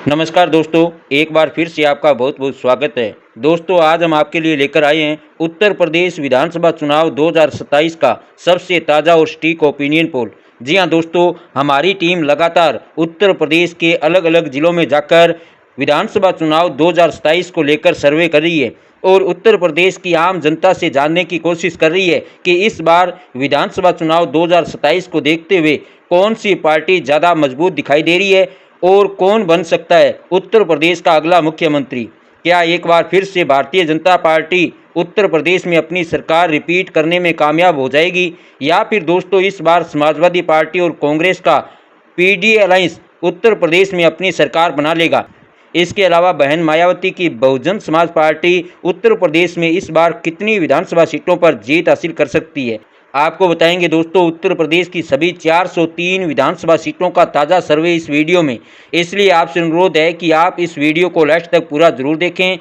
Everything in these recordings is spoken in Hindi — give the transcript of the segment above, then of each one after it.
नमस्कार दोस्तों, एक बार फिर से आपका बहुत बहुत स्वागत है। दोस्तों, आज हम आपके लिए लेकर आए हैं उत्तर प्रदेश विधानसभा चुनाव 2027 का सबसे ताज़ा और सटीक ओपिनियन पोल। जी हां दोस्तों, हमारी टीम लगातार उत्तर प्रदेश के अलग अलग जिलों में जाकर विधानसभा चुनाव 2027 को लेकर सर्वे कर रही है और उत्तर प्रदेश की आम जनता से जानने की कोशिश कर रही है कि इस बार विधानसभा चुनाव 2027 को देखते हुए कौन सी पार्टी ज़्यादा मजबूत दिखाई दे रही है और कौन बन सकता है उत्तर प्रदेश का अगला मुख्यमंत्री। क्या एक बार फिर से भारतीय जनता पार्टी उत्तर प्रदेश में अपनी सरकार रिपीट करने में कामयाब हो जाएगी, या फिर दोस्तों इस बार समाजवादी पार्टी और कांग्रेस का पीडीए अलायंस उत्तर प्रदेश में अपनी सरकार बना लेगा। इसके अलावा बहन मायावती की बहुजन समाज पार्टी उत्तर प्रदेश में इस बार कितनी विधानसभा सीटों पर जीत हासिल कर सकती है, आपको बताएंगे दोस्तों उत्तर प्रदेश की सभी 403 विधानसभा सीटों का ताज़ा सर्वे इस वीडियो में। इसलिए आपसे अनुरोध है कि आप इस वीडियो को लास्ट तक पूरा जरूर देखें।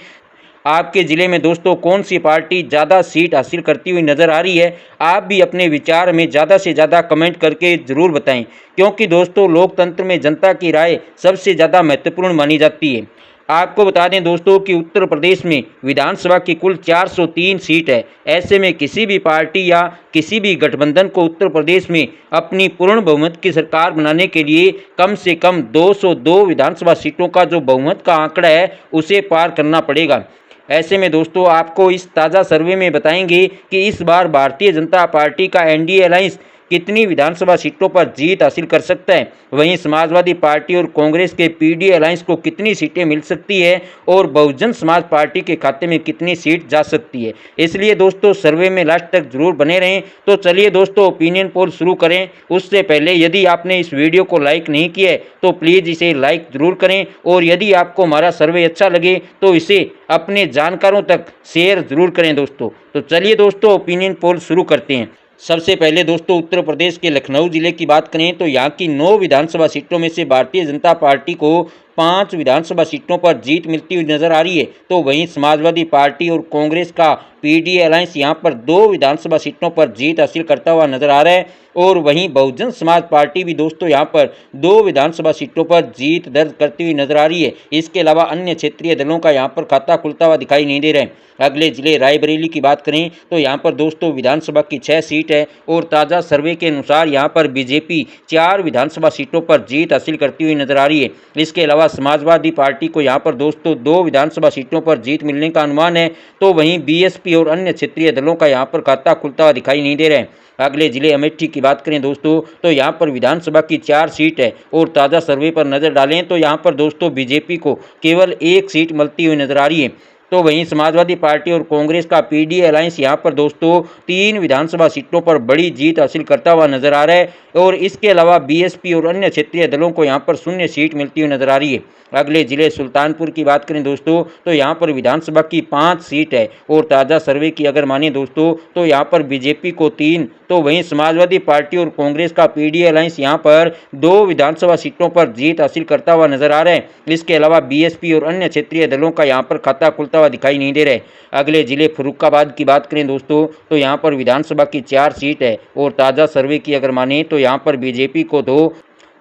आपके ज़िले में दोस्तों कौन सी पार्टी ज़्यादा सीट हासिल करती हुई नज़र आ रही है, आप भी अपने विचार में ज़्यादा से ज़्यादा कमेंट करके ज़रूर बताएं, क्योंकि दोस्तों लोकतंत्र में जनता की राय सबसे ज़्यादा महत्वपूर्ण मानी जाती है। आपको बता दें दोस्तों कि उत्तर प्रदेश में विधानसभा की कुल 403 सीट है। ऐसे में किसी भी पार्टी या किसी भी गठबंधन को उत्तर प्रदेश में अपनी पूर्ण बहुमत की सरकार बनाने के लिए कम से कम 202 विधानसभा सीटों का जो बहुमत का आंकड़ा है उसे पार करना पड़ेगा। ऐसे में दोस्तों आपको इस ताज़ा सर्वे में बताएंगे कि इस बार भारतीय जनता पार्टी का एनडीए अलायंस कितनी विधानसभा सीटों पर जीत हासिल कर सकता है, वहीं समाजवादी पार्टी और कांग्रेस के पीडीए अलायंस को कितनी सीटें मिल सकती है और बहुजन समाज पार्टी के खाते में कितनी सीट जा सकती है। इसलिए दोस्तों सर्वे में लास्ट तक जरूर बने रहें। तो चलिए दोस्तों ओपिनियन पोल शुरू करें। उससे पहले यदि आपने इस वीडियो को लाइक नहीं किया है तो प्लीज़ इसे लाइक जरूर करें, और यदि आपको हमारा सर्वे अच्छा लगे तो इसे अपने जानकारों तक शेयर जरूर करें दोस्तों। तो चलिए दोस्तों ओपिनियन पोल शुरू करते हैं। सबसे पहले दोस्तों उत्तर प्रदेश के लखनऊ जिले की बात करें तो यहाँ की 9 विधानसभा सीटों में से भारतीय जनता पार्टी को 5 विधानसभा सीटों पर जीत मिलती हुई नजर आ रही है, तो वहीं समाजवादी पार्टी और कांग्रेस का पीडीए अलायंस यहाँ पर 2 विधानसभा सीटों पर जीत हासिल करता हुआ नजर आ रहा है, और वहीं बहुजन समाज पार्टी भी दोस्तों यहाँ पर 2 विधानसभा सीटों पर जीत दर्ज करती हुई नजर आ रही है। इसके अलावा अन्य क्षेत्रीय दलों का यहाँ पर खाता खुलता हुआ दिखाई नहीं दे रहा है। अगले जिले रायबरेली की बात करें तो यहाँ पर दोस्तों विधानसभा की 6 सीट है, और ताज़ा सर्वे के अनुसार यहाँ पर बीजेपी 4 विधानसभा सीटों पर जीत हासिल करती हुई नजर आ रही है। इसके अलावा समाजवादी पार्टी को यहाँ पर दोस्तों 2 विधानसभा सीटों पर जीत मिलने का अनुमान है, तो वहीं बीएसपी और अन्य क्षेत्रीय दलों का यहाँ पर खाता खुलता हुआ दिखाई नहीं दे रहा है। अगले जिले अमेठी की बात करें दोस्तों तो यहाँ पर विधानसभा की 4 सीट है, और ताज़ा सर्वे पर नज़र डालें तो यहाँ पर दोस्तों बीजेपी को केवल 1 सीट मिलती हुई नजर आ रही है, तो वहीं समाजवादी पार्टी और कांग्रेस का पीडीए अलायंस यहाँ पर दोस्तों 3 विधानसभा सीटों पर बड़ी जीत हासिल करता हुआ नजर आ रहा है, और इसके अलावा बीएसपी और अन्य क्षेत्रीय दलों को यहाँ पर 0 सीट मिलती हुई नजर आ रही है। अगले जिले सुल्तानपुर की बात करें दोस्तों तो यहाँ पर विधानसभा की 5 सीट है, और ताज़ा सर्वे की अगर माने दोस्तों तो यहाँ पर बीजेपी को 3, तो वहीं समाजवादी पार्टी और कांग्रेस का पीडीए अलायंस यहाँ पर 2 विधानसभा सीटों पर जीत हासिल करता हुआ नजर आ रहा है। इसके अलावा बीएसपी और अन्य क्षेत्रीय दलों का यहाँ पर खाता खुलता हुआ दिखाई नहीं दे रहा है। अगले जिले फर्रुखाबाद की बात करें दोस्तों तो यहाँ पर विधानसभा की 4 सीट है, और ताज़ा सर्वे की अगर माने तो यहाँ पर बीजेपी को 2,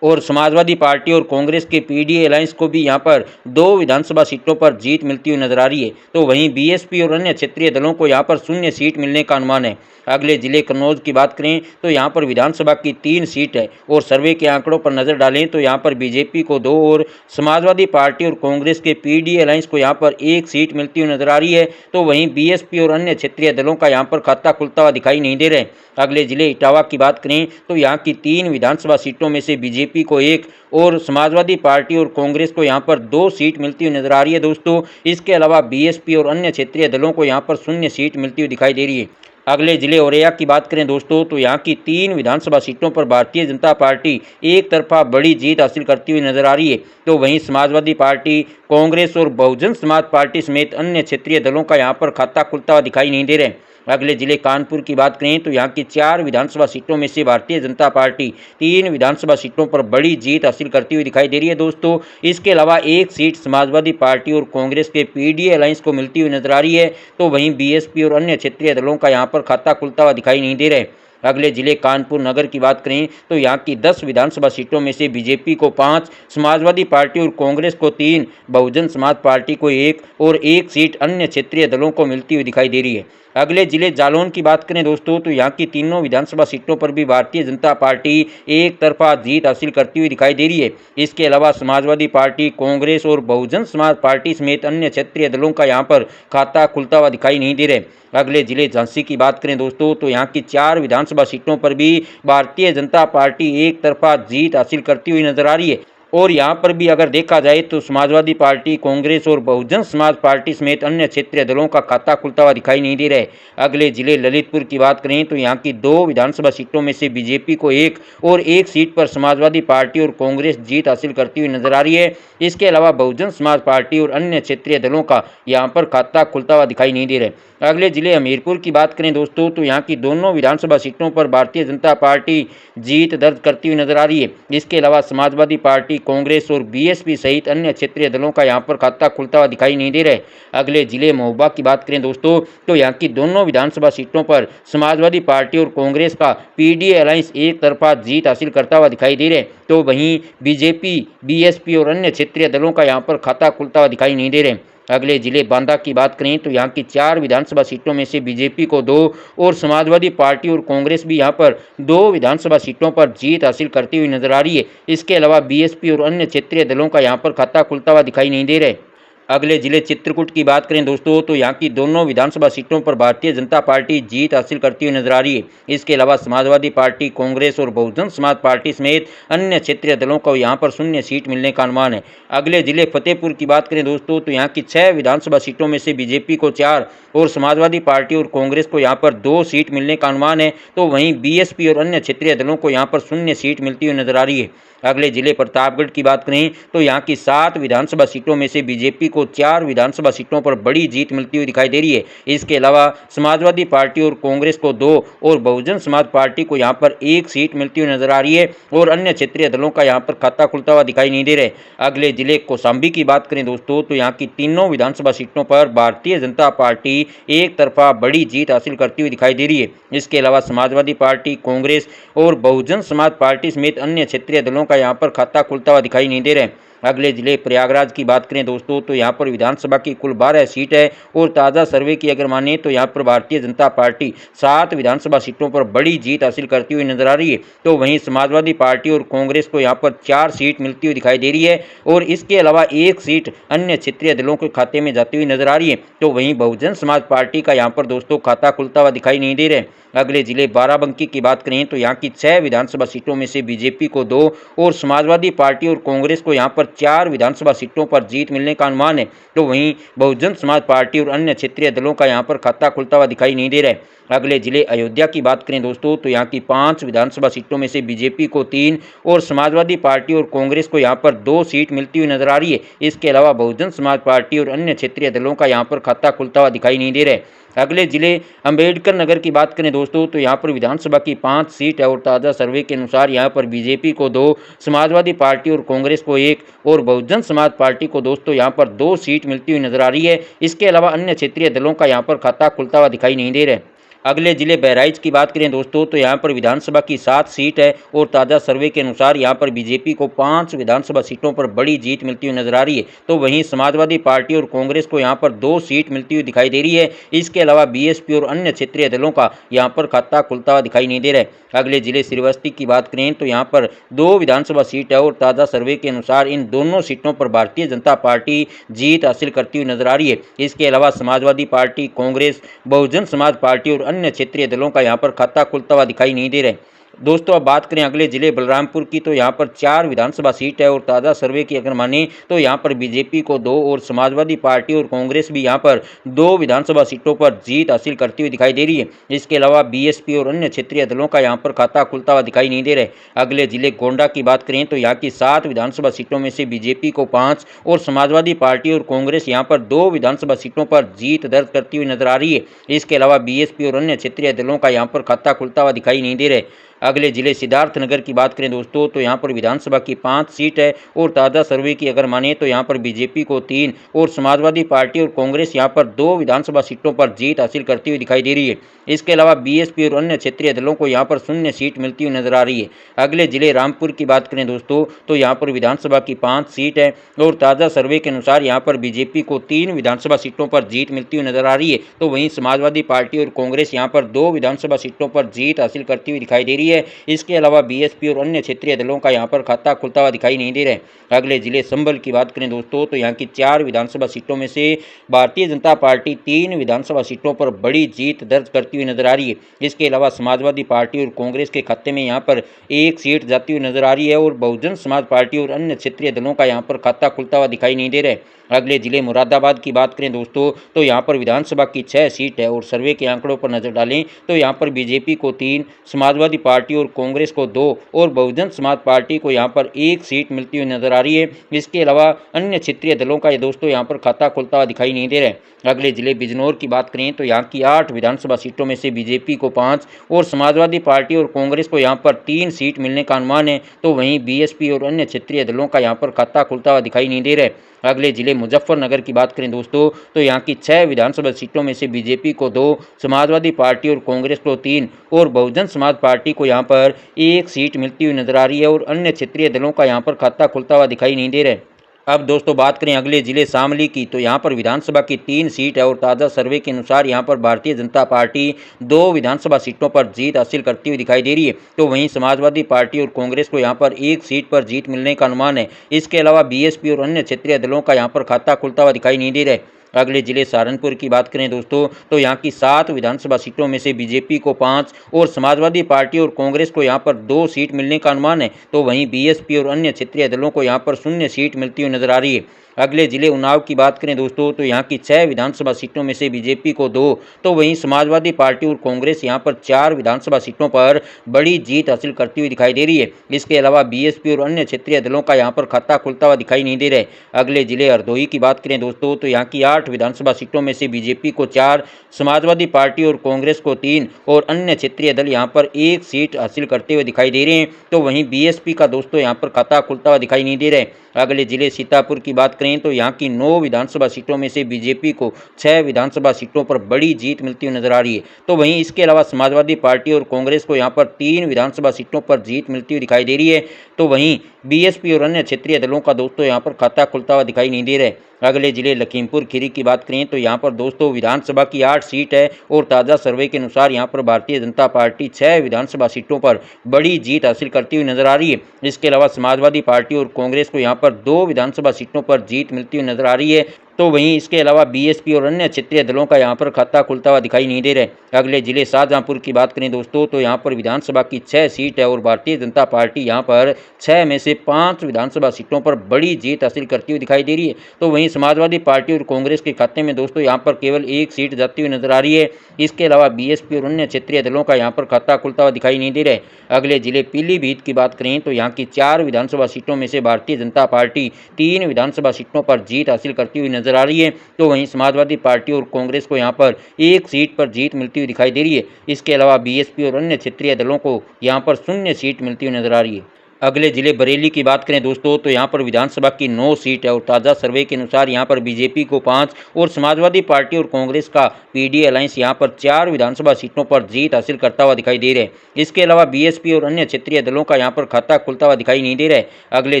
और समाजवादी पार्टी और कांग्रेस के पीडीए अलायंस को भी यहाँ पर 2 विधानसभा सीटों पर जीत मिलती हुई नजर आ रही है, तो वहीं बीएसपी और अन्य क्षेत्रीय दलों को यहाँ पर 0 सीट मिलने का अनुमान है। अगले जिले कन्नौज की बात करें तो यहाँ पर विधानसभा की 3 सीट है, और सर्वे के आंकड़ों पर नज़र डालें तो यहाँ पर बीजेपी को 2 और समाजवादी पार्टी और कांग्रेस के पीडीए अलायंस को यहाँ पर 1 सीट मिलती हुई नजर आ रही है, तो वहीं बीएसपी और अन्य क्षेत्रीय दलों का यहाँ पर खाता खुलता हुआ दिखाई नहीं दे रहा है। अगले जिले इटावा की बात करें तो यहाँ की 3 विधानसभा सीटों में से बीजेपी को 1 और समाजवादी पार्टी और कांग्रेस को यहाँ पर 2 सीट मिलती हुई नजर आ रही है दोस्तों। इसके अलावा बीएसपी और अन्य क्षेत्रीय दलों को यहाँ पर 0 सीट मिलती हुई दिखाई दे रही है। अगले जिले औरैया की बात करें दोस्तों तो यहाँ की 3 विधानसभा सीटों पर भारतीय जनता पार्टी एक तरफा बड़ी जीत हासिल करती हुई नजर आ रही है, तो वहीं समाजवादी पार्टी, कांग्रेस और बहुजन समाज पार्टी समेत अन्य क्षेत्रीय दलों का यहाँ पर खाता खुलता हुआ दिखाई नहीं दे रहा है। अगले जिले कानपुर की बात करें तो यहाँ की 4 विधानसभा सीटों में से भारतीय जनता पार्टी 3 विधानसभा सीटों पर बड़ी जीत हासिल करती हुई दिखाई दे रही है दोस्तों। इसके अलावा 1 सीट समाजवादी पार्टी और कांग्रेस के पीडीए अलायंस को मिलती हुई नजर आ रही है, तो वहीं बीएसपी और अन्य क्षेत्रीय दलों का यहाँ पर खाता खुलता हुआ दिखाई नहीं दे रहा है। अगले जिले कानपुर नगर की बात करें तो यहाँ की 10 विधानसभा सीटों में से बीजेपी को 5, समाजवादी पार्टी और कांग्रेस को 3, बहुजन समाज पार्टी को 1 और 1 सीट अन्य क्षेत्रीय दलों को मिलती हुई दिखाई दे रही है। अगले जिले जालौन की बात करें दोस्तों तो यहाँ की तीनों विधानसभा सीटों पर भी भारतीय जनता पार्टी एक तरफा जीत हासिल करती हुई दिखाई दे रही है। इसके अलावा समाजवादी पार्टी, कांग्रेस और बहुजन समाज पार्टी समेत अन्य क्षेत्रीय दलों का यहाँ पर खाता खुलता हुआ दिखाई नहीं दे रहा। अगले जिले झांसी की बात करें दोस्तों तो यहाँ की 4 विधानसभा सीटों पर भी भारतीय जनता पार्टी एक तरफा जीत हासिल करती हुई नजर आ रही है और यहाँ पर भी अगर देखा जाए तो समाजवादी पार्टी, कांग्रेस और बहुजन समाज पार्टी समेत अन्य क्षेत्रीय दलों का खाता खुलता हुआ दिखाई नहीं दे रहा है। अगले जिले ललितपुर की बात करें तो यहाँ की 2 विधानसभा सीटों में से बीजेपी को 1 और 1 सीट पर समाजवादी पार्टी और कांग्रेस जीत हासिल करती हुई नजर आ रही है। इसके अलावा बहुजन समाज पार्टी और अन्य क्षेत्रीय दलों का यहाँ पर खाता खुलता हुआ दिखाई नहीं दे रहा है। अगले जिले हमीरपुर की बात करें दोस्तों तो यहाँ की दोनों विधानसभा सीटों पर भारतीय जनता पार्टी जीत दर्ज करती हुई नजर आ रही है। इसके अलावा समाजवादी पार्टी, कांग्रेस और बीएसपी सहित अन्य क्षेत्रीय दलों का यहाँ पर खाता खुलता हुआ दिखाई नहीं दे रहा है। अगले जिले महोबा की बात करें दोस्तों तो यहाँ की दोनों विधानसभा सीटों पर समाजवादी पार्टी और कांग्रेस का पीडीए अलायंस एक तरफा जीत हासिल करता हुआ दिखाई दे रहा है, तो वहीं बीजेपी, बीएसपी और अन्य क्षेत्रीय दलों का यहाँ पर खाता खुलता हुआ दिखाई नहीं दे रहे। अगले जिले बांदा की बात करें तो यहाँ की 4 विधानसभा सीटों में से बीजेपी को 2 और समाजवादी पार्टी और कांग्रेस भी यहाँ पर 2 विधानसभा सीटों पर जीत हासिल करती हुई नजर आ रही है। इसके अलावा बीएसपी और अन्य क्षेत्रीय दलों का यहाँ पर खाता खुलता हुआ दिखाई नहीं दे रहा है। अगले जिले चित्रकूट की बात करें दोस्तों तो यहाँ की दोनों विधानसभा सीटों पर भारतीय जनता पार्टी जीत हासिल करती हुई नजर आ रही है। इसके अलावा समाजवादी पार्टी, कांग्रेस और बहुजन समाज पार्टी समेत अन्य क्षेत्रीय दलों को यहाँ पर 0 सीट मिलने का अनुमान है। अगले जिले फतेहपुर की बात करें दोस्तों तो यहाँ की 6 विधानसभा सीटों में से बीजेपी को 4 और समाजवादी पार्टी और कांग्रेस को यहाँ पर 2 सीट मिलने का अनुमान है, तो वहीं बीएसपी और अन्य क्षेत्रीय दलों को यहाँ पर 0 सीट मिलती हुई नजर आ रही है। अगले जिले प्रतापगढ़ की बात करें तो यहाँ की 7 विधानसभा सीटों में से बीजेपी को 4 विधानसभा सीटों पर बड़ी जीत मिलती हुई दिखाई दे रही है। इसके अलावा समाजवादी पार्टी और कांग्रेस को 2 और बहुजन समाज पार्टी को यहाँ पर 1 सीट मिलती हुई नजर आ रही है और अन्य क्षेत्रीय दलों का यहाँ पर खाता खुलता हुआ दिखाई नहीं दे रहा है। अगले जिले कौशाम्बी की बात करें दोस्तों तो यहाँ की तीनों विधानसभा सीटों पर भारतीय जनता पार्टी एक तरफा बड़ी जीत हासिल करती हुई दिखाई दे रही है। इसके अलावा समाजवादी पार्टी, कांग्रेस और बहुजन समाज पार्टी समेत अन्य क्षेत्रीय दलों का यहाँ पर खाता खुलता हुआ दिखाई नहीं दे रहा है। अगले जिले प्रयागराज की बात करें दोस्तों तो यहाँ पर विधानसभा की कुल 12 सीट है और ताज़ा सर्वे की अगर माने तो यहाँ पर भारतीय जनता पार्टी 7 विधानसभा सीटों पर बड़ी जीत हासिल करती हुई नजर आ रही है, तो वहीं समाजवादी पार्टी और कांग्रेस को यहाँ पर 4 सीट मिलती हुई दिखाई दे रही है और इसके अलावा 1 सीट अन्य क्षेत्रीय दलों के खाते में जाती हुई नजर आ रही है, तो वहीं बहुजन समाज पार्टी का यहाँ पर दोस्तों खाता खुलता हुआ दिखाई नहीं दे रहा है। अगले जिले बाराबंकी की बात करें तो यहाँ की 6 विधानसभा सीटों में से बीजेपी को 2 और समाजवादी पार्टी और कांग्रेस को यहाँ पर 4 विधानसभा सीटों पर जीत मिलने का अनुमान है, तो वहीं बहुजन समाज पार्टी और अन्य क्षेत्रीय दलों का यहाँ पर खाता खुलता हुआ दिखाई नहीं दे रहा है। अगले जिले अयोध्या की बात करें दोस्तों तो यहाँ की 5 विधानसभा सीटों में से बीजेपी को 3 और समाजवादी पार्टी और कांग्रेस को यहाँ पर 2 सीट मिलती हुई नजर आ रही है। इसके अलावा बहुजन समाज पार्टी और अन्य क्षेत्रीय दलों का यहाँ पर खाता खुलता हुआ दिखाई नहीं दे रहा है। अगले जिले अंबेडकर नगर की बात करें दोस्तों तो यहाँ पर विधानसभा की 5 सीट है और ताज़ा सर्वे के अनुसार यहाँ पर बीजेपी को 2, समाजवादी पार्टी और कांग्रेस को 1 और बहुजन समाज पार्टी को दोस्तों यहाँ पर 2 सीट मिलती हुई नजर आ रही है। इसके अलावा अन्य क्षेत्रीय दलों का यहाँ पर खाता खुलता हुआ दिखाई नहीं दे रहा है। अगले जिले बहराइच की बात करें दोस्तों तो यहाँ पर विधानसभा की 7 सीट है और ताज़ा सर्वे के अनुसार यहाँ पर बीजेपी को 5 विधानसभा सीटों पर बड़ी जीत मिलती हुई नजर आ रही है, तो वहीं समाजवादी पार्टी और कांग्रेस को यहाँ पर 2 सीट मिलती हुई दिखाई दे रही है। इसके अलावा बीएसपी और अन्य क्षेत्रीय दलों का यहाँ पर खाता खुलता हुआ दिखाई नहीं दे रहा है। अगले जिले श्रीवस्ती की बात करें तो यहाँ पर 2 विधानसभा सीट है और ताज़ा सर्वे के अनुसार इन दोनों सीटों पर भारतीय जनता पार्टी जीत हासिल करती हुई नजर आ रही है। इसके अलावा समाजवादी पार्टी, कांग्रेस, बहुजन समाज पार्टी और अन्य क्षेत्रीय दलों का यहाँ पर खाता खुलता हुआ दिखाई नहीं दे रहा है। दोस्तों अब बात करें अगले जिले बलरामपुर की तो यहाँ पर 4 विधानसभा सीट है और ताज़ा सर्वे की अगर माने तो यहाँ पर बीजेपी को 2 और समाजवादी पार्टी और कांग्रेस भी यहाँ पर 2 विधानसभा सीटों पर जीत हासिल करती हुई दिखाई दे रही है। इसके अलावा बीएसपी और अन्य क्षेत्रीय दलों का यहाँ पर खाता खुलता हुआ दिखाई नहीं दे रहा है। अगले जिले गोंडा की बात करें तो यहाँ की 7 विधानसभा सीटों में से बीजेपी को 5 और समाजवादी पार्टी और कांग्रेस यहाँ पर 2 विधानसभा सीटों पर जीत दर्ज करती हुई नजर आ रही है। इसके अलावा बीएसपी और अन्य क्षेत्रीय दलों का यहाँ पर खाता खुलता हुआ दिखाई नहीं दे रहा है। अगले जिले सिद्धार्थनगर की बात करें दोस्तों तो यहाँ पर विधानसभा की 5 सीट है और ताज़ा सर्वे की अगर माने तो यहाँ पर बीजेपी को 3 और समाजवादी पार्टी और कांग्रेस यहाँ पर 2 विधानसभा सीटों पर जीत हासिल करती हुई दिखाई दे रही है। इसके अलावा बीएसपी और अन्य क्षेत्रीय दलों को यहाँ पर 0 सीट मिलती हुई नजर आ रही है। अगले जिले रामपुर की बात करें दोस्तों तो यहाँ पर विधानसभा की 5 सीट है और ताज़ा सर्वे के अनुसार यहाँ पर बीजेपी को 3 विधानसभा सीटों पर जीत मिलती हुई नजर आ रही है। तो वहीं समाजवादी पार्टी और कांग्रेस यहाँ पर 2 विधानसभा सीटों पर जीत हासिल करती हुई दिखाई दे रही है। इसके अलावा बीएसपी और अन्य क्षेत्रीय दलों का यहाँ पर खाता खुलता हुआ दिखाई नहीं दे रहा है। अगले जिले संभल की बात करें दोस्तों तो यहाँ की 4 विधानसभा सीटों में से भारतीय जनता पार्टी 3 विधानसभा सीटों पर बड़ी जीत दर्ज करती हुई नजर आ रही है। इसके अलावा समाजवादी पार्टी और कांग्रेस के खाते में यहाँ पर 1 सीट जाती हुई नजर आ रही है और बहुजन समाज पार्टी और अन्य क्षेत्रीय दलों का यहाँ पर खाता खुलता हुआ दिखाई नहीं दे रहा है। अगले जिले मुरादाबाद की बात करें दोस्तों तो यहाँ पर विधानसभा की 6 सीट है और सर्वे के आंकड़ों पर नजर डालें तो यहाँ पर बीजेपी को 3, समाजवादी पार्टी और कांग्रेस को 2 और बहुजन समाज पार्टी को यहाँ पर 1 सीट मिलती हुई नजर आ रही है। इसके अलावा अन्य क्षेत्रीय दलों का ये दोस्तों यहाँ पर खाता खुलता हुआ दिखाई नहीं दे रहा है। अगले जिले बिजनौर की बात करें तो यहाँ की 8 विधानसभा सीटों में से बीजेपी को 5 और समाजवादी पार्टी और कांग्रेस को यहाँ पर 3 सीट मिलने का अनुमान है। तो वहीं बीएसपी और अन्य क्षेत्रीय दलों का यहाँ पर खाता खुलता हुआ दिखाई नहीं दे रहा है। अगले जिले मुजफ्फरनगर की बात करें दोस्तों तो यहाँ की 6 विधानसभा सीटों में से बीजेपी को 2, समाजवादी पार्टी और कांग्रेस को 3 और बहुजन समाज पार्टी को यहाँ पर 1 सीट मिलती हुई नजर आ रही है और अन्य क्षेत्रीय दलों का यहाँ पर खाता खुलता हुआ दिखाई नहीं दे रहा है। अब दोस्तों बात करें अगले जिले शामली की तो यहाँ पर विधानसभा की 3 सीट है और ताज़ा सर्वे के अनुसार यहाँ पर भारतीय जनता पार्टी 2 विधानसभा सीटों पर जीत हासिल करती हुई दिखाई दे रही है। तो वहीं समाजवादी पार्टी और कांग्रेस को यहाँ पर 1 सीट पर जीत मिलने का अनुमान है। इसके अलावा बीएसपी और अन्य क्षेत्रीय दलों का यहाँ पर खाता खुलता हुआ दिखाई नहीं दे रहा है। अगले जिले सहारनपुर की बात करें दोस्तों तो यहाँ की 7 विधानसभा सीटों में से बीजेपी को 5 और समाजवादी पार्टी और कांग्रेस को यहाँ पर 2 सीट मिलने का अनुमान है। तो वहीं बीएसपी और अन्य क्षेत्रीय दलों को यहाँ पर 0 सीट मिलती हुई नजर आ रही है। अगले जिले उन्नाव की बात करें दोस्तों तो यहाँ की 6 विधानसभा सीटों में से बीजेपी को 2 तो वहीं समाजवादी पार्टी और कांग्रेस यहाँ पर 4 विधानसभा सीटों पर बड़ी जीत हासिल करती हुई दिखाई दे रही है। इसके अलावा बीएसपी और अन्य क्षेत्रीय दलों का यहाँ पर खाता खुलता हुआ दिखाई नहीं दे रहा है। अगले जिले हरदोई की बात करें दोस्तों तो यहाँ की 8 विधानसभा सीटों में से बीजेपी को 4, समाजवादी पार्टी और कांग्रेस को 3 और अन्य क्षेत्रीय दल यहाँ पर 1 सीट हासिल करते हुए दिखाई दे रहे हैं। तो वहीं बीएसपी का दोस्तों यहाँ पर खाता खुलता हुआ दिखाई नहीं दे रहा है। अगले जिले सीतापुर की बात करें तो यहाँ की 9 विधानसभा सीटों में से बीजेपी को 6 विधानसभा सीटों पर बड़ी जीत मिलती हुई नजर आ रही है। तो वहीं इसके अलावा समाजवादी पार्टी और कांग्रेस को यहाँ पर 3 विधानसभा सीटों पर जीत मिलती हुई दिखाई दे रही है। तो वहीं बीएसपी और अन्य क्षेत्रीय दलों का दोस्तों यहाँ पर खाता खुलता हुआ दिखाई नहीं दे रहा है। अगले जिले लखीमपुर खीरी की बात करें तो यहाँ पर दोस्तों विधानसभा की 8 सीट है और ताज़ा सर्वे के अनुसार यहाँ पर भारतीय जनता पार्टी 6 विधानसभा सीटों पर बड़ी जीत हासिल करती हुई नजर आ रही है। इसके अलावा समाजवादी पार्टी और कांग्रेस को यहाँ पर 2 विधानसभा सीटों पर जीत मिलती हुई नजर आ रही है। तो वहीं इसके अलावा बीएसपी और अन्य क्षेत्रीय दलों का यहाँ पर खाता खुलता हुआ दिखाई नहीं दे रहा है। अगले जिले शाहजहांपुर की बात करें दोस्तों तो यहाँ पर विधानसभा की 6 सीट है और भारतीय जनता पार्टी यहाँ पर 6 में से 5 विधानसभा सीटों पर बड़ी जीत हासिल करती हुई दिखाई दे रही है। तो वहीं समाजवादी पार्टी और कांग्रेस के खाते में दोस्तों यहाँ पर केवल 1 सीट जाती हुई नजर आ रही है। इसके अलावा बीएसपी और अन्य क्षेत्रीय दलों का यहाँ पर खाता खुलता हुआ दिखाई नहीं दे रहा है। अगले जिले पीलीभीत की बात करें तो यहाँ की 4 विधानसभा सीटों में से भारतीय जनता पार्टी 3 विधानसभा सीटों पर जीत हासिल करती हुई नजर आ रही है। तो वहीं समाजवादी पार्टी और कांग्रेस को यहाँ पर 1 सीट पर जीत मिलती हुई दिखाई दे रही है। इसके अलावा बीएसपी और अन्य क्षेत्रीय दलों को यहाँ पर 0 सीट मिलती हुई नजर आ रही है। अगले जिले बरेली की बात करें दोस्तों तो यहाँ पर विधानसभा की 9 सीट है और ताज़ा सर्वे के अनुसार यहाँ पर बीजेपी को 5 और समाजवादी पार्टी और कांग्रेस का पीडी अलायंस यहाँ पर 4 विधानसभा सीटों पर जीत हासिल करता हुआ दिखाई दे रहा है। इसके अलावा बीएसपी और अन्य क्षेत्रीय दलों का यहाँ पर खाता खुलता हुआ दिखाई नहीं दे रहा है। अगले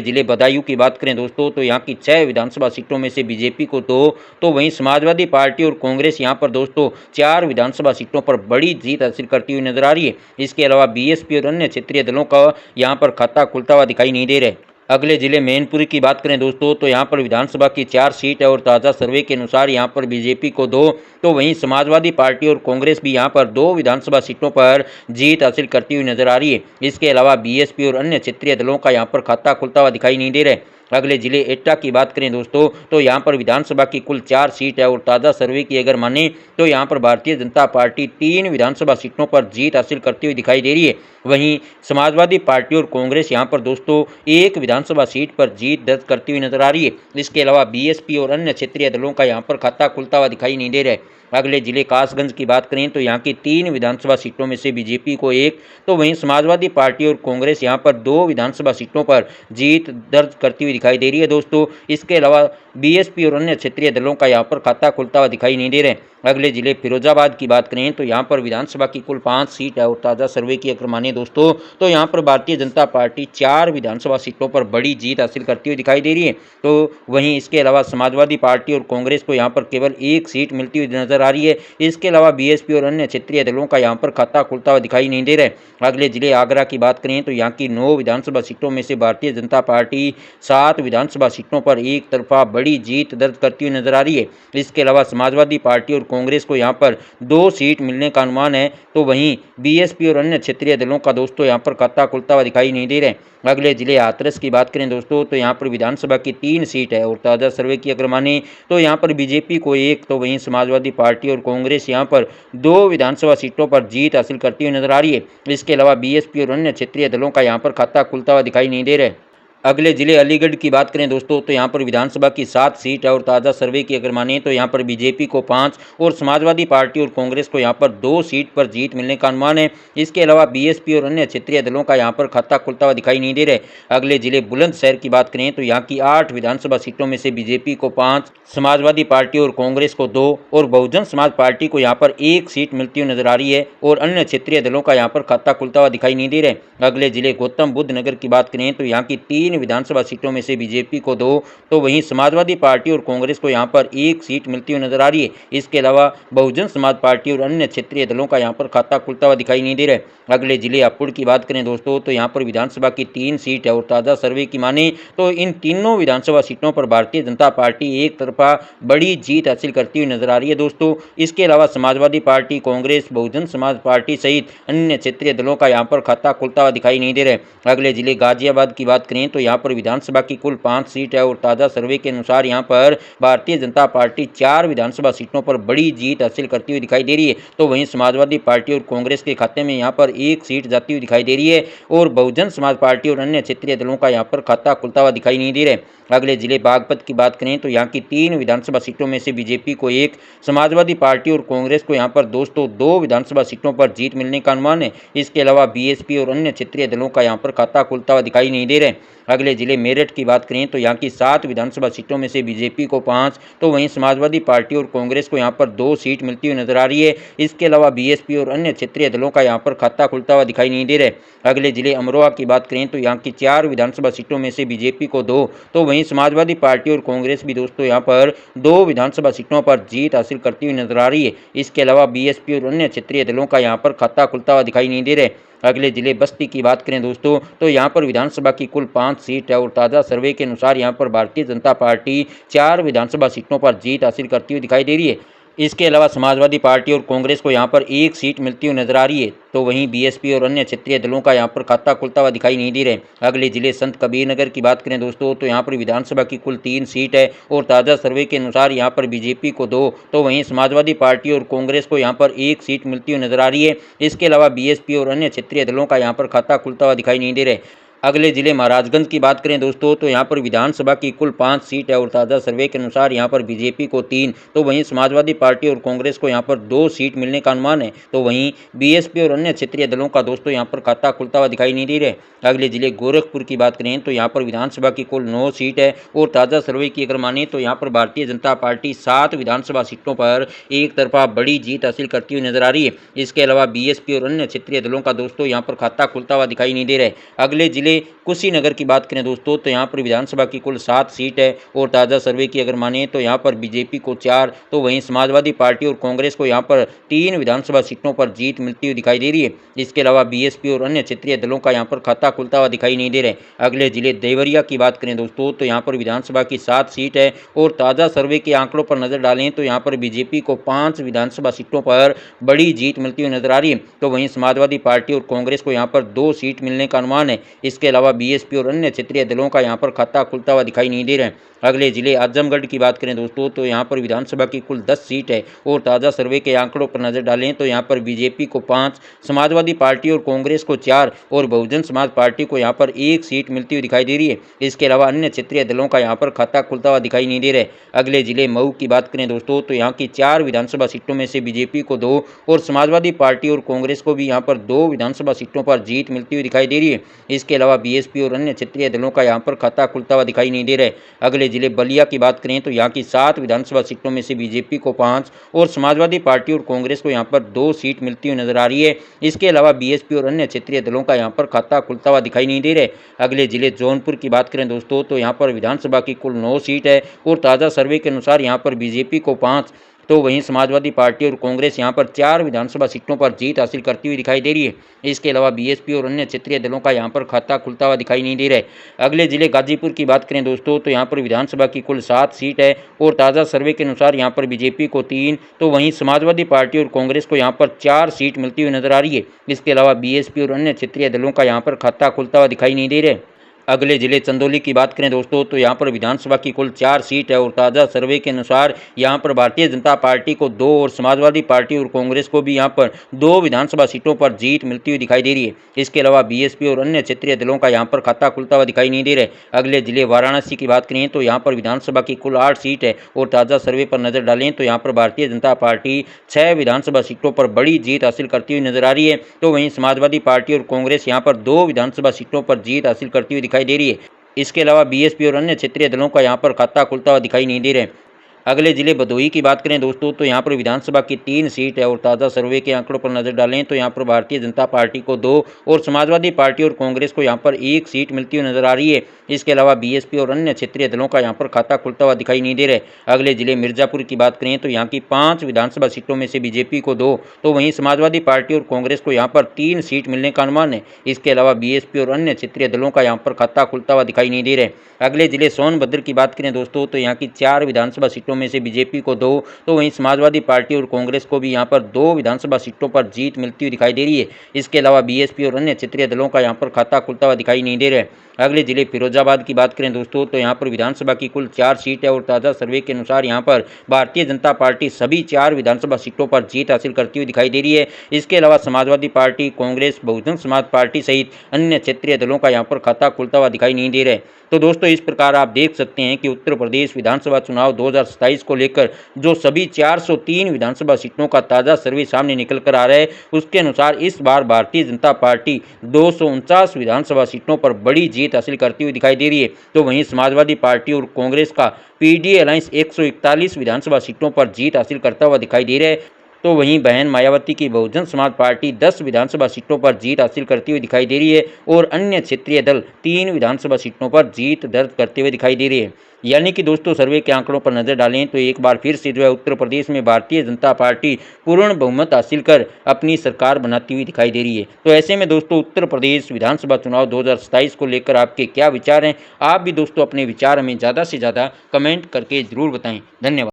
जिले बदायूं की बात करें दोस्तों तो यहाँ की 6 विधानसभा सीटों में से बीजेपी को 2 तो वहीं समाजवादी पार्टी और कांग्रेस यहाँ पर दोस्तों 4 विधानसभा सीटों पर बड़ी जीत हासिल करती हुई नजर आ रही है। इसके अलावा बीएसपी और अन्य क्षेत्रीय दलों का यहाँ पर खाता खुलता हुआ दिखाई नहीं दे रहे। अगले जिले मैनपुरी की बात करें दोस्तों तो यहाँ पर विधानसभा की 4 सीट है और ताज़ा सर्वे के अनुसार यहाँ पर बीजेपी को 2 तो वहीं समाजवादी पार्टी और कांग्रेस भी यहाँ पर 2 विधानसभा सीटों पर जीत हासिल करती हुई नजर आ रही है। इसके अलावा बीएसपी और अन्य क्षेत्रीय दलों का यहाँ पर खाता खुलता हुआ दिखाई नहीं दे रहा है। अगले जिले एटा की बात करें दोस्तों तो यहाँ पर विधानसभा की कुल 4 सीट है और ताज़ा सर्वे की अगर माने तो यहाँ पर भारतीय जनता पार्टी 3 विधानसभा सीटों पर जीत हासिल करती हुई दिखाई दे रही है। वहीं समाजवादी पार्टी और कांग्रेस यहाँ पर दोस्तों 1 विधानसभा सीट पर जीत दर्ज करती हुई नजर आ रही है। इसके अलावा बीएसपी और अन्य क्षेत्रीय दलों का यहाँ पर खाता खुलता हुआ दिखाई नहीं दे रहा है। अगले जिले कासगंज की बात करें तो यहाँ की 3 विधानसभा सीटों में से बीजेपी को 1, तो वहीं समाजवादी पार्टी और कांग्रेस यहाँ पर 2 विधानसभा सीटों पर जीत दर्ज करती हुई दिखाई दे रही है दोस्तों। इसके अलावा बीएसपी और अन्य क्षेत्रीय दलों का यहाँ पर खाता खुलता हुआ दिखाई नहीं दे रहे। अगले जिले फिरोजाबाद की बात करें तो यहाँ पर विधानसभा की कुल 5 सीट है और ताज़ा सर्वे की अगर माने दोस्तों तो यहाँ पर भारतीय जनता पार्टी 4 विधानसभा सीटों पर बड़ी जीत हासिल करती हुई दिखाई दे रही है। तो वहीं इसके अलावा समाजवादी पार्टी और कांग्रेस को यहाँ पर केवल 1 सीट मिलती हुई नजर आ रही है। इसके अलावा बीएसपी और अन्य क्षेत्रीय दलों का यहाँ पर खाता खुलता हुआ दिखाई नहीं दे रहा है। अगले जिले आगरा की बात करें तो यहाँ की 9 विधानसभा सीटों में से भारतीय जनता पार्टी 7 विधानसभा सीटों पर एक तरफा बड़ी जीत दर्ज करती हुई नजर आ रही है। इसके अलावा समाजवादी पार्टी और कांग्रेस को यहाँ पर 2 सीट मिलने का अनुमान है, तो वहीं बीएसपी और अन्य क्षेत्रीय दलों का दोस्तों यहाँ पर खाता खुलता हुआ दिखाई नहीं दे रहे हैं। अगले जिले हाथरस की बात करें दोस्तों तो यहाँ पर विधानसभा की 3 सीट है और ताज़ा सर्वे की अगर माने तो यहाँ पर बीजेपी को 1, तो वहीं समाजवादी पार्टी और कांग्रेस यहाँ पर 2 विधानसभा सीटों पर जीत हासिल करती हुई नजर आ रही है। इसके अलावा बीएसपी और अन्य क्षेत्रीय दलों का यहाँ पर खाता खुलता हुआ दिखाई नहीं दे रहा है। अगले जिले अलीगढ़ की बात करें दोस्तों तो यहाँ पर विधानसभा की 7 सीट है और ताज़ा सर्वे की अगर माने तो यहाँ पर बीजेपी को 5 और समाजवादी पार्टी और कांग्रेस को यहाँ पर 2 सीट पर जीत मिलने का अनुमान है। इसके अलावा बीएसपी और अन्य क्षेत्रीय दलों का यहाँ पर खाता खुलता हुआ दिखाई नहीं दे रहा है। अगले जिले बुलंदशहर की बात करें तो यहाँ की 8 विधानसभा सीटों में से बीजेपी को 5, समाजवादी पार्टी और कांग्रेस को 2 और बहुजन समाज पार्टी को यहाँ पर 1 सीट मिलती हुई नजर आ रही है और अन्य क्षेत्रीय दलों का यहाँ पर खाता खुलता हुआ दिखाई नहीं दे रहा है। अगले जिले गौतम बुद्ध नगर की बात करें तो यहाँ की 3 विधानसभा सीटों में से बीजेपी को 2, तो वहीं समाजवादी पार्टी और कांग्रेस को यहाँ पर 1 सीट मिलती हुई नजर आ रही है। इसके अलावा बहुजन समाज पार्टी और अन्य क्षेत्रीय दलों का यहाँ पर खाता खुलता हुआ दिखाई नहीं दे रहा है। अगले जिले हापुड़ की बात करें दोस्तों तो यहाँ पर विधानसभा की 3 सीट है और ताज़ा सर्वे की माने तो इन तीनों विधानसभा सीटों पर भारतीय जनता पार्टी एक तरफा बड़ी जीत हासिल करती हुई नजर आ रही है दोस्तों। इसके अलावा समाजवादी पार्टी, कांग्रेस, बहुजन समाज पार्टी सहित अन्य क्षेत्रीय दलों का यहाँ पर खाता खुलता हुआ दिखाई नहीं दे रहा है। अगले जिले गाजियाबाद की बात करें तो यहाँ पर विधानसभा की कुल 5 सीट है और ताज़ा सर्वे के अनुसार यहाँ पर भारतीय जनता पार्टी 4 विधानसभा सीटों पर बड़ी जीत हासिल करती हुई दिखाई दे रही है, तो वहीं समाजवादी पार्टी और कांग्रेस के खाते में यहाँ पर 1 सीट जाती हुई दिखाई दे रही है और बहुजन समाज पार्टी और अन्य क्षेत्रीय दलों का यहाँ पर खाता खुलता हुआ दिखाई नहीं दे रहा है। अगले जिले बागपत की बात करें तो यहाँ की 3 विधानसभा सीटों में से बीजेपी को 1, समाजवादी पार्टी और कांग्रेस को यहाँ पर दोस्तों 2 विधानसभा सीटों पर जीत मिलने का अनुमान है। इसके अलावा बीएसपी और अन्य क्षेत्रीय दलों का यहाँ पर खाता खुलता हुआ दिखाई नहीं दे रहा है। अगले जिले मेरठ की बात करें तो यहाँ की 7 विधानसभा सीटों में से बीजेपी को 5, तो वहीं समाजवादी पार्टी और कांग्रेस को यहाँ पर 2 सीट मिलती हुई नजर आ रही है। इसके अलावा बीएसपी और अन्य क्षेत्रीय दलों का यहाँ पर खाता खुलता हुआ दिखाई नहीं दे रहा है। अगले जिले अमरोहा की बात करें तो यहाँ की 4 विधानसभा सीटों में से बीजेपी को 2, तो वहीं समाजवादी पार्टी और कांग्रेस भी दोस्तों यहाँ पर 2 विधानसभा सीटों पर जीत हासिल करती हुई नजर आ रही है। इसके अलावा बीएसपी और अन्य क्षेत्रीय दलों का यहाँ पर खाता खुलता हुआ दिखाई नहीं दे रहा है। अगले जिले बस्ती की बात करें दोस्तों तो यहाँ पर विधानसभा की कुल 5 सीट है और ताज़ा सर्वे के अनुसार यहाँ पर भारतीय जनता पार्टी 4 विधानसभा सीटों पर जीत हासिल करती हुई दिखाई दे रही है। इसके अलावा समाजवादी पार्टी और कांग्रेस को यहाँ पर 1 सीट मिलती हुई नजर आ रही है, तो वहीं बीएसपी और अन्य क्षेत्रीय दलों का यहाँ पर खाता खुलता हुआ दिखाई नहीं दे रहे। अगले जिले संत कबीर नगर की बात करें दोस्तों तो यहाँ पर विधानसभा की कुल 3 सीट है और ताज़ा सर्वे के अनुसार यहाँ पर बीजेपी को 2, तो वहीं समाजवादी पार्टी और कांग्रेस को यहाँ पर 1 सीट मिलती हुई नजर आ रही है। इसके अलावा बीएसपी और अन्य क्षेत्रीय दलों का यहाँ पर खाता खुलता हुआ दिखाई नहीं दे रहे। अगले जिले महाराजगंज की बात करें दोस्तों तो यहाँ पर विधानसभा की कुल 5 सीट है और ताज़ा सर्वे के अनुसार यहाँ पर बीजेपी को 3, तो वहीं समाजवादी पार्टी और कांग्रेस को यहाँ पर 2 सीट मिलने का अनुमान है, तो वहीं बीएसपी और अन्य क्षेत्रीय दलों का दोस्तों यहाँ पर खाता खुलता हुआ दिखाई नहीं दे रहा है। अगले जिले गोरखपुर की बात करें तो यहाँ पर विधानसभा की कुल 9 सीट है और ताज़ा सर्वे की अगर माने तो यहाँ पर भारतीय जनता पार्टी 7 विधानसभा सीटों पर एक तरफा बड़ी जीत हासिल करती हुई नजर आ रही है। इसके अलावा बीएसपी और अन्य क्षेत्रीय दलों का दोस्तों यहाँ पर खाता खुलता हुआ दिखाई नहीं दे रहा है। अगले जिले कुशीनगर की बात करें दोस्तों तो यहाँ पर विधानसभा की कुल 7 सीट है और ताज़ा सर्वे की अगर माने तो यहाँ पर बीजेपी को 4, तो वहीं समाजवादी पार्टी और कांग्रेस को यहाँ पर 3 विधानसभा सीटों पर जीत मिलती हुई दिखाई दे रही है। इसके अलावा बीएसपी और अन्य क्षेत्रीय दलों का यहाँ पर खाता खुलता हुआ दिखाई नहीं दे रहा है। अगले जिले देवरिया की बात करें दोस्तों तो यहाँ पर विधानसभा की 7 सीट है और ताज़ा सर्वे के आंकड़ों पर नजर डालें तो यहाँ पर बीजेपी को 5 विधानसभा सीटों पर बड़ी जीत मिलती हुई नजर आ रही है, तो वहीं समाजवादी पार्टी और कांग्रेस को यहाँ पर 2 सीट मिलने का अनुमान है। इसके अलावा बीएसपी और अन्य क्षेत्रीय दलों का यहाँ पर खाता खुलता हुआ दिखाई नहीं दे रहा है। अगले जिले आजमगढ़ की बात करें दोस्तों तो यहाँ पर विधानसभा की कुल 10 सीट है और ताज़ा सर्वे के आंकड़ों पर नजर डालें तो यहाँ पर बीजेपी को 5, समाजवादी पार्टी और कांग्रेस को 4 और बहुजन समाज पार्टी को यहाँ पर 1 सीट मिलती हुई दिखाई दे रही है। इसके अलावा अन्य क्षेत्रीय दलों का यहाँ पर खाता खुलता हुआ दिखाई नहीं दे रहा है। अगले जिले मऊ की बात करें दोस्तों तो यहाँ की 4 विधानसभा सीटों में से बीजेपी को 2 और समाजवादी पार्टी और कांग्रेस को भी यहाँ पर 2 विधानसभा सीटों पर जीत मिलती हुई दिखाई दे रही है। इसके अलावा बीएसपी और अन्य क्षेत्रीय दलों का यहाँ पर खाता खुलता हुआ दिखाई नहीं दे रहा है। अगले जिले बलिया की बात करें तो यहाँ की 7 विधानसभा सीटों में से बीजेपी को 5 और समाजवादी पार्टी और कांग्रेस को यहाँ पर 2 सीट मिलती हुई नजर आ रही है। इसके अलावा बीएसपी और अन्य क्षेत्रीय दलों का यहाँ पर खाता खुलता हुआ दिखाई नहीं दे रहा है। अगले जिले जौनपुर की बात करें दोस्तों तो यहाँ पर विधानसभा की कुल 9 सीट है और ताज़ा सर्वे के अनुसार यहाँ पर बीजेपी को 5 तो वहीं समाजवादी पार्टी और कांग्रेस यहाँ पर 4 विधानसभा सीटों पर जीत हासिल करती हुई दिखाई दे रही है। इसके अलावा बीएसपी और अन्य क्षेत्रीय दलों का यहाँ पर खाता खुलता हुआ दिखाई नहीं दे रहा है। अगले जिले गाजीपुर की बात करें दोस्तों तो यहाँ पर विधानसभा की कुल 7 सीट है और ताज़ा सर्वे के अनुसार यहाँ पर बीजेपी को 3 तो वहीं समाजवादी पार्टी और कांग्रेस को यहाँ पर 4 सीट मिलती हुई नजर आ रही है। इसके अलावा बीएसपी और अन्य क्षेत्रीय दलों का यहाँ पर खाता खुलता हुआ दिखाई नहीं दे रहा है। अगले जिले चंदौली की बात करें दोस्तों तो यहाँ पर विधानसभा की कुल 4 सीट है और ताज़ा सर्वे के अनुसार यहाँ पर भारतीय जनता पार्टी को 2 और समाजवादी पार्टी और कांग्रेस को भी यहाँ पर 2 विधानसभा सीटों पर जीत मिलती हुई दिखाई दे रही है। इसके अलावा बीएसपी और अन्य क्षेत्रीय दलों का यहाँ पर खाता खुलता हुआ दिखाई नहीं दे रहा है। अगले जिले वाराणसी की बात करें तो यहाँ पर विधानसभा की कुल 8 सीट है और ताज़ा सर्वे पर नजर डालें तो यहाँ पर भारतीय जनता पार्टी 6 विधानसभा सीटों पर बड़ी जीत हासिल करती हुई नजर आ रही है। तो वहीं समाजवादी पार्टी और कांग्रेस यहाँ पर 2 विधानसभा सीटों पर जीत हासिल करती हुई दिखाई दे रही है। इसके अलावा बीएसपी और अन्य क्षेत्रीय दलों का यहाँ पर खाता खुलता हुआ दिखाई नहीं दे रहा है। अगले जिले भदोही की बात करें दोस्तों तो यहाँ पर विधानसभा की 3 सीट है और ताज़ा सर्वे के आंकड़ों पर नजर डालें तो यहाँ पर भारतीय जनता पार्टी को 2 और समाजवादी पार्टी और कांग्रेस को यहाँ पर 1 सीट मिलती हुई नजर आ रही है। इसके अलावा बीएसपी और अन्य क्षेत्रीय दलों का यहाँ पर खाता खुलता हुआ दिखाई नहीं दे रहा है। अगले जिले मिर्जापुर की बात करें तो यहाँ की 5 विधानसभा सीटों में से बीजेपी को 2 तो वहीं समाजवादी पार्टी और कांग्रेस को यहाँ पर 3 सीट मिलने का अनुमान है। इसके अलावा बीएसपी और अन्य क्षेत्रीय दलों का यहाँ पर खाता खुलता हुआ दिखाई नहीं दे रहा है। अगले जिले सोनभद्र की बात करें दोस्तों तो यहाँ की 4 विधानसभा सीटों में से बीजेपी को 2 तो वहीं समाजवादी पार्टी और कांग्रेस को भी यहाँ पर 2 विधानसभा सीटों पर जीत मिलती हुई दिखाई दे रही है। इसके अलावा बीएसपी और अन्य क्षेत्रीय दलों का यहाँ पर खाता खुलता हुआ दिखाई नहीं दे रहा है। अगले जिले फिरोजाबाद की बात करें दोस्तों तो यहाँ पर विधानसभा की कुल 4 सीट है और ताज़ा सर्वे के अनुसार यहाँ पर भारतीय जनता पार्टी सभी 4 विधानसभा सीटों पर जीत हासिल करती हुई दिखाई दे रही है। इसके अलावा समाजवादी पार्टी, कांग्रेस, बहुजन समाज पार्टी सहित अन्य क्षेत्रीय दलों का यहाँ पर खाता खुलता हुआ दिखाई नहीं दे रहा है। तो दोस्तों इस प्रकार आप देख सकते हैं कि उत्तर प्रदेश विधानसभा चुनाव 2027 को लेकर जो सभी 403 विधानसभा सीटों का ताज़ा सर्वे सामने निकल कर आ रहा है उसके अनुसार इस बार भारतीय जनता पार्टी 249 विधानसभा सीटों पर बड़ी जीत हासिल करती हुई दिखाई दे रही है। तो वहीं समाजवादी पार्टी और कांग्रेस का पीडीए अलायंस 141 विधानसभा सीटों पर जीत हासिल करता हुआ दिखाई दे रहा है। तो वहीं बहन मायावती की बहुजन समाज पार्टी 10 विधानसभा सीटों पर जीत हासिल करती हुई दिखाई दे रही है और अन्य क्षेत्रीय दल 3 विधानसभा सीटों पर जीत दर्ज करते हुए दिखाई दे रही है। यानी कि दोस्तों सर्वे के आंकड़ों पर नजर डालें तो एक बार फिर से जो है उत्तर प्रदेश में भारतीय जनता पार्टी पूर्ण बहुमत हासिल कर अपनी सरकार बनाती हुई दिखाई दे रही है। तो ऐसे में दोस्तों उत्तर प्रदेश विधानसभा चुनाव 2027 को लेकर आपके क्या विचार हैं? आप भी दोस्तों अपने विचार हमें ज़्यादा से ज़्यादा कमेंट करके ज़रूर बताएं। धन्यवाद।